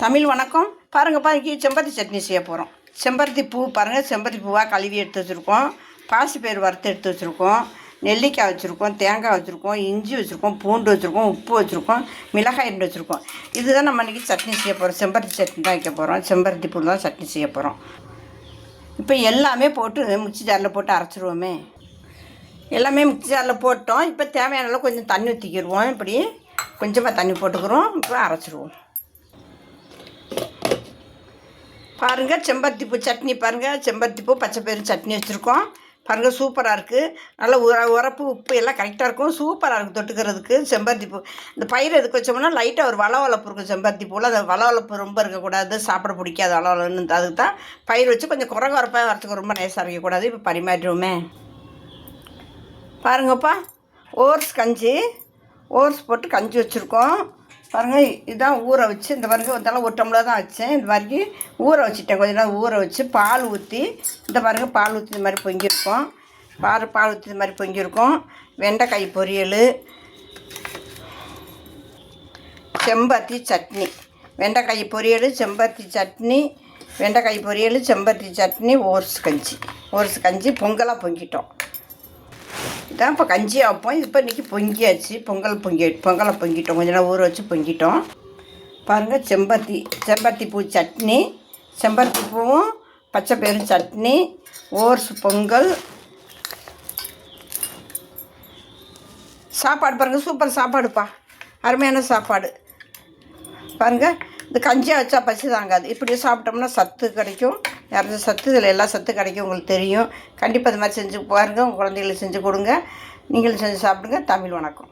தமிழ் வணக்கம். பாருங்கப்பா, இன்றைக்கி செம்பருத்தி சட்னி செய்ய போகிறோம். செம்பருத்தி பூ பாருங்கள், செம்பருத்தி பூவாக கழுவி எடுத்து வச்சுருக்கோம். பாசிப்பயிறு வறுத்து எடுத்து வச்சுருக்கோம். நெல்லிக்காய் வச்சுருக்கோம், தேங்காய் வச்சுருக்கோம், இஞ்சி வச்சுருக்கோம், பூண்டு வச்சுருக்கோம், உப்பு வச்சுருக்கோம், மிளகாய் ரெண்டு வச்சுருக்கோம். இதுதான் நம்ம இன்றைக்கி சட்னி செய்ய போகிறோம். செம்பருத்தி சட்னி தான் வைக்க போகிறோம். செம்பருத்தி பூ தான் சட்னி செய்ய போகிறோம். இப்போ எல்லாமே போட்டு மிக்ஸி ஜாரில் போட்டு அரைச்சிருவோமே. எல்லாமே மிக்ஸி ஜாரில் போட்டோம். இப்போ தேவையான அளவு கொஞ்சம் தண்ணி ஊற்றிக்கிடுவோம். இப்படி கொஞ்சமாக தண்ணி போட்டுக்கிறோம். இப்போ அரைச்சிடுவோம். பாருங்கள், செம்பருத்தி பூ சட்னி பாருங்கள். செம்பருத்தி பூ பச்சைப்பயிறு சட்னி வச்சுருக்கோம். பாருங்கள், சூப்பராக இருக்குது. நல்லா உரப்பு உப்பு எல்லாம் கரெக்டாக இருக்கும். சூப்பராக இருக்குது தொட்டுக்கிறதுக்கு. செம்பருத்தி பூ இந்த பயிர் எதுக்கு வச்சோம்னா லைட்டாக ஒரு வளவளப்பு இருக்கும். செம்பருத்தி பூவில் அந்த வளவளப்பு ரொம்ப இருக்கக்கூடாது, சாப்பிட பிடிக்காது வளவளன்னு. அதுக்கு தான் பயிர் வச்சு கொஞ்சம் குறப்பாக வரத்துக்கு ரொம்ப நைஸாக இருக்கக்கூடாது. இப்போ பரிமாற்றிடுவோமே. பாருங்கப்பா, ஓட்ஸ் கஞ்சி, ஓட்ஸ் போட்டு கஞ்சி வச்சுருக்கோம். பாருங்கள், இதுதான் ஊற வச்சு இந்த பாருங்கள் வந்தாலும் ஒரு டம்ளர் தான் வச்சேன். இந்த மாதிரி ஊற வச்சுட்டேன். கொஞ்ச நேரம் ஊற வச்சு பால் ஊற்றி இந்த பாருங்கள் பால் ஊற்றி இந்த மாதிரி பொங்கியிருக்கோம். பால் ஊற்றி இந்த மாதிரி பொங்கியிருக்கோம். வெண்டைக்காய் பொரியல், செம்பருத்தி சட்னி, வெண்டைக்காய் பொரியல், செம்பருத்தி சட்னி, வெண்டைக்காய் பொரியல், செம்பருத்தி சட்னி, ஓட்ஸ் கஞ்சி பொங்கலாக பொங்கிட்டோம். இதான் இப்போ கஞ்சி வைப்போம். இப்போ இன்றைக்கி பொங்கியாச்சு. பொங்கலை பொங்கிட்டோம். கொஞ்ச நேரம் ஊற வச்சு பொங்கிட்டோம். பாருங்கள், செம்பருத்தி பூ சட்னி, செம்பருத்தி பூவும் பச்சைப்பயிறு சட்னி, ஓட்ஸ் பொங்கல், சாப்பாடு பாருங்கள். சூப்பர் சாப்பாடுப்பா, அருமையான சாப்பாடு. பாருங்கள், இந்த கஞ்சியாக வச்சா பசி தாங்காது. இப்படி சாப்பிட்டோம்னா சத்து கிடைக்கும். நிறைய சத்து, இதில் எல்லா சத்து கிடைக்கும். உங்களுக்கு தெரியும். கண்டிப்பாக இது மாதிரி செஞ்சு பாருங்கள். உங்கள் குழந்தைகளுக்கு செஞ்சு கொடுங்க. நீங்களும் செஞ்சு சாப்பிடுங்க. தமிழ் வணக்கம்.